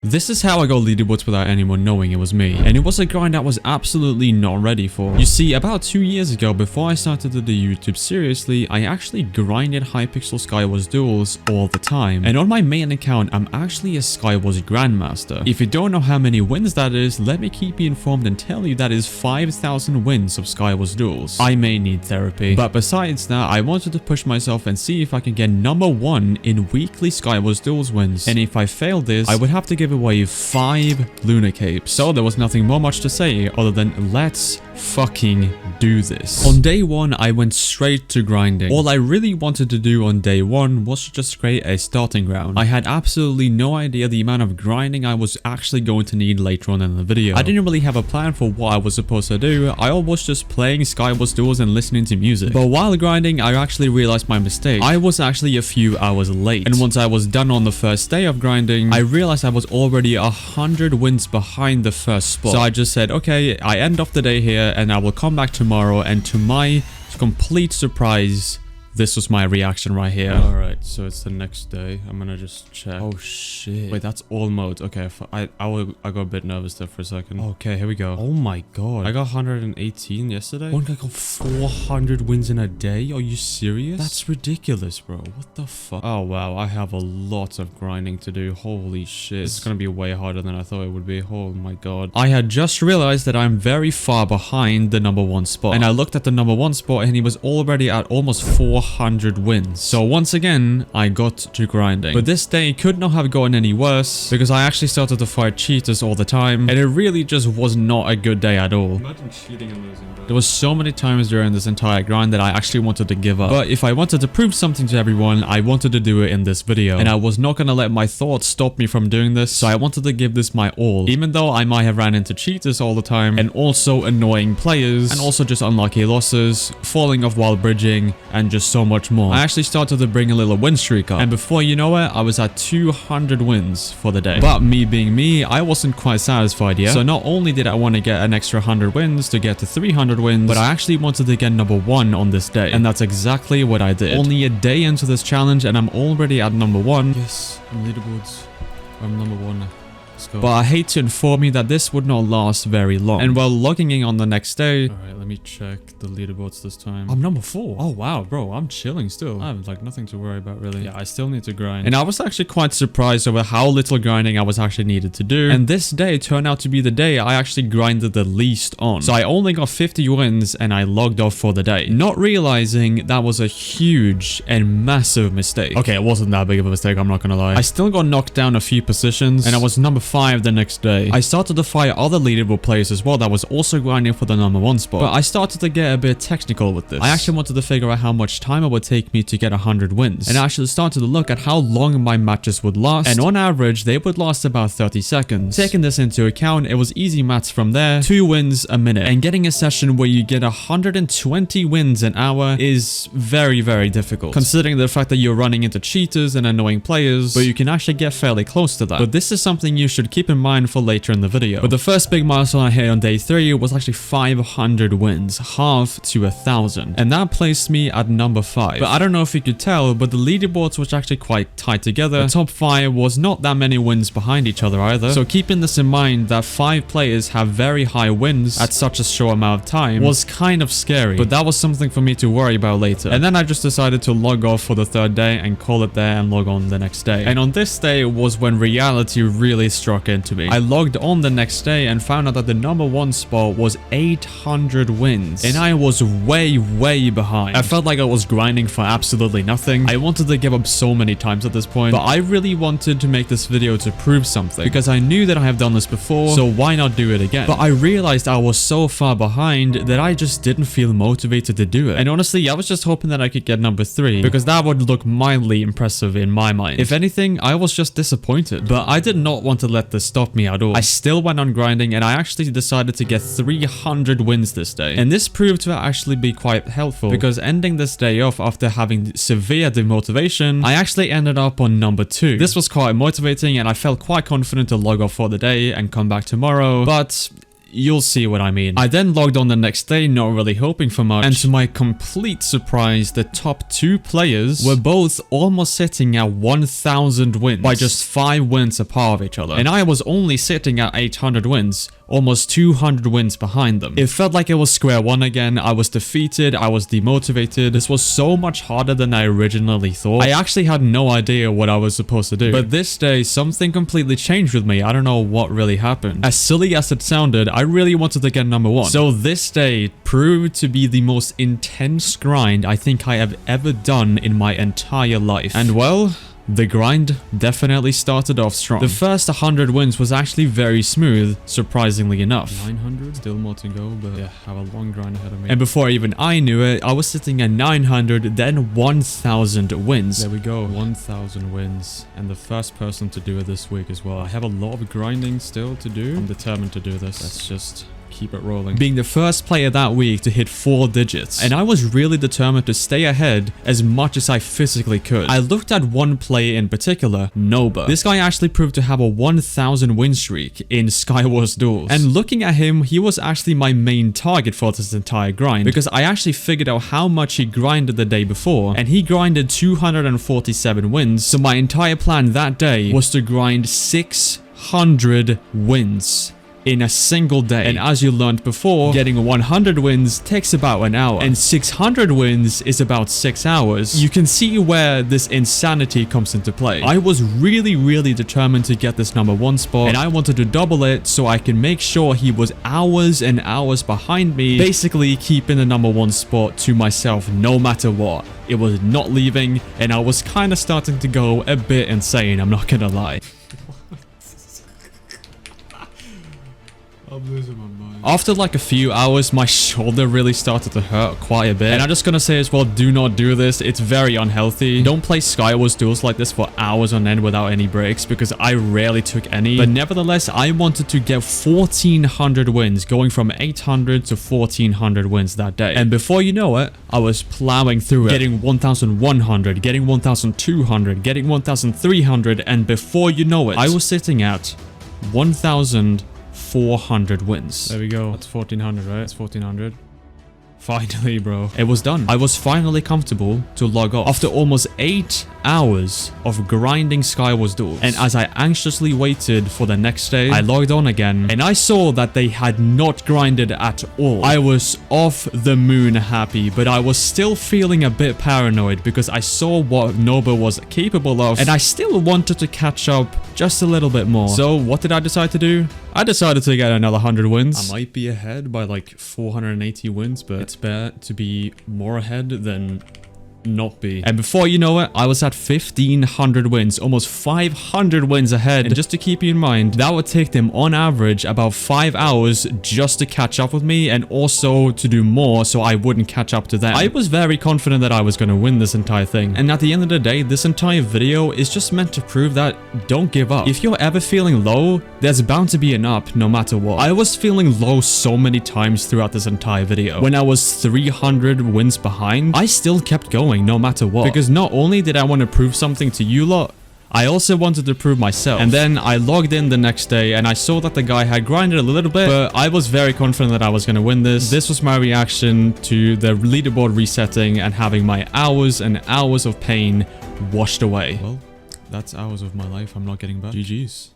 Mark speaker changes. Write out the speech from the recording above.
Speaker 1: This is how I got leaderboards without anyone knowing it was me, and it was a grind I was absolutely not ready for. You see, about 2 years ago, before I started to do YouTube seriously, I actually grinded Hypixel Skywars duels all the time, and on my main account, I'm actually a Skywars grandmaster. If you don't know how many wins that is, let me keep you informed and tell you that is 5,000 wins of Skywars duels. I may need therapy, but besides that, I wanted to push myself and see if I can get #1 in weekly Skywars duels wins, and if I failed this, I would have to give away 5 lunar capes. So there was nothing more much to say other than let's fucking do this. On day 1, I went straight to grinding. All I really wanted to do on day 1 was to just create a starting ground. I had absolutely no idea the amount of grinding I was actually going to need later on in the video. I didn't really have a plan for what I was supposed to do. I was just playing Skywars duels and listening to music. But while grinding, I actually realized my mistake. I was actually a few hours late. And once I was done on the first day of grinding, I realized I was already 100 wins behind the first spot. So I just said, okay, I end off the day here and I will come back tomorrow, and to my complete surprise, this was my reaction right here. Alright, so it's the next day. I'm gonna just check. Oh shit. Wait, that's all modes. Okay, I got a bit nervous there for a second. Okay, here we go. Oh my god. I got 118 yesterday. One guy got 400 wins in a day? Are you serious? That's ridiculous, bro. What the fuck? Oh wow, I have a lot of grinding to do. Holy shit. It's gonna be way harder than I thought it would be. Oh my god. I had just realized that I'm very far behind the #1 spot. And I looked at the #1 spot and he was already at almost 400 wins. So once again, I got to grinding. But this day could not have gotten any worse because I actually started to fight cheaters all the time, and it really just was not a good day at all.
Speaker 2: Imagine cheating and losing, bro.
Speaker 1: There was so many times during this entire grind that I actually wanted to give up. But if I wanted to prove something to everyone, I wanted to do it in this video. And I was not gonna let my thoughts stop me from doing this, so I wanted to give this my all. Even though I might have ran into cheaters all the time, and also annoying players, and also just unlucky losses, falling off while bridging, and just so much more. I actually started to bring a little win streak up, and before you know it, I was at 200 wins for the day. But me being me, I wasn't quite satisfied yet. So not only did I want to get an extra 100 wins to get to 300 wins, but I actually wanted to get #1 on this day, and that's exactly what I did. Only a day into this challenge and I'm already at #1. Yes, I'm leaderboards. I'm #1. But I hate to inform you that this would not last very long. And while logging in on the next day... Alright, let me check the leaderboards this time. I'm #4. Oh wow, bro, I'm chilling still. I have like nothing to worry about really. Yeah, I still need to grind. And I was actually quite surprised over how little grinding I was actually needed to do. And this day turned out to be the day I actually grinded the least on. So I only got 50 wins and I logged off for the day. Not realizing that was a huge and massive mistake. Okay, it wasn't that big of a mistake, I'm not gonna lie. I still got knocked down a few positions and I was #5 the next day. I started to fight other leaderboard players as well that was also grinding for the #1 spot. But I started to get a bit technical with this. I actually wanted to figure out how much time it would take me to get 100 wins. And I actually started to look at how long my matches would last. And on average, they would last about 30 seconds. Taking this into account, it was easy maths from there. 2 wins a minute. And getting a session where you get 120 wins an hour is very, very difficult. Considering the fact that you're running into cheaters and annoying players, but you can actually get fairly close to that. But this is something you should keep in mind for later in the video. But the first big milestone I hit on day 3 was actually 500 wins, half to 1,000. And that placed me at #5. But I don't know if you could tell, but the leaderboards was actually quite tight together. The top 5 was not that many wins behind each other either. So keeping this in mind that 5 players have very high wins at such a short amount of time was kind of scary. But that was something for me to worry about later. And then I just decided to log off for the 3rd day and call it there and log on the next day. And on this day was when reality really struck into me. I logged on the next day and found out that the #1 spot was 800 wins, and I was way behind. I felt like I was grinding for absolutely nothing. I wanted to give up so many times at this point, but I really wanted to make this video to prove something because I knew that I have done this before, so why not do it again? But I realized I was so far behind that I just didn't feel motivated to do it. And honestly, I was just hoping that I could get #3 because that would look mildly impressive in my mind. If anything, I was just disappointed, but I did not want to let this stop me at all. I still went on grinding and I actually decided to get 300 wins this day. And this proved to actually be quite helpful because ending this day off after having severe demotivation, I actually ended up on #2. This was quite motivating and I felt quite confident to log off for the day and come back tomorrow. But you'll see what I mean. I then logged on the next day, not really hoping for much, and to my complete surprise, the top 2 players were both almost sitting at 1,000 wins by just 5 wins apart of each other. And I was only sitting at 800 wins, almost 200 wins behind them. It felt like it was square one again. I was defeated, I was demotivated. This was so much harder than I originally thought. I actually had no idea what I was supposed to do. But this day, something completely changed with me. I don't know what really happened. As silly as it sounded, I really wanted to get number 1. So this day proved to be the most intense grind I think I have ever done in my entire life. And well, the grind definitely started off strong. The first 100 wins was actually very smooth, surprisingly enough. 900, still more to go, but yeah, I have a long grind ahead of me. And before even I knew it, I was sitting at 900, then 1,000 wins. There we go, 1,000 wins. And the first person to do it this week as well. I have a lot of grinding still to do. I'm determined to do this. Let's just keep it rolling. Being the first player that week to hit 4 digits. And I was really determined to stay ahead as much as I physically could. I looked at one player in particular, Noba. This guy actually proved to have a 1,000 win streak in Skywars Duels. And looking at him, he was actually my main target for this entire grind, because I actually figured out how much he grinded the day before, and he grinded 247 wins. So my entire plan that day was to grind 600 wins in a single day. And as you learned before, getting 100 wins takes about an hour, and 600 wins is about 6 hours. You can see where this insanity comes into play. I was really determined to get this number 1 spot, and I wanted to double it so I can make sure he was hours and hours behind me, basically keeping the number 1 spot to myself no matter what. It was not leaving, and I was kind of starting to go a bit insane, I'm not gonna lie. I'm losing my mind. After like a few hours, my shoulder really started to hurt quite a bit. And I'm just gonna say as well, do not do this. It's very unhealthy. Don't play Skywars Duels like this for hours on end without any breaks, because I rarely took any. But nevertheless, I wanted to get 1,400 wins, going from 800 to 1,400 wins that day. And before you know it, I was plowing through it, getting 1,100, getting 1,200, getting 1,300, and before you know it, I was sitting at 1,400 wins. There we go. That's 1,400, right? It's 1,400. Finally, bro. It was done. I was finally comfortable to log off after almost 8 hours of grinding Skywars Duels. And as I anxiously waited for the next day, I logged on again and I saw that they had not grinded at all. I was off the moon happy, but I was still feeling a bit paranoid because I saw what Noba was capable of, and I still wanted to catch up just a little bit more. So what did I decide to do? I decided to get another 100 wins. I might be ahead by like 480 wins, but it's better to be more ahead than not be. And before you know it, I was at 1,500 wins, almost 500 wins ahead. And just to keep you in mind, that would take them on average about 5 hours just to catch up with me, and also to do more so I wouldn't catch up to them. I was very confident that I was going to win this entire thing. And at the end of the day, this entire video is just meant to prove that don't give up. If you're ever feeling low, there's bound to be an up no matter what. I was feeling low so many times throughout this entire video. When I was 300 wins behind, I still kept going no matter what, because not only did I want to prove something to you lot, I also wanted to prove myself. And then I logged in the next day and I saw that the guy had grinded a little bit, but I was very confident that I was going to win this. This was my reaction to the leaderboard resetting and having my hours and hours of pain washed away. Well, that's hours of my life I'm not getting back. GG's.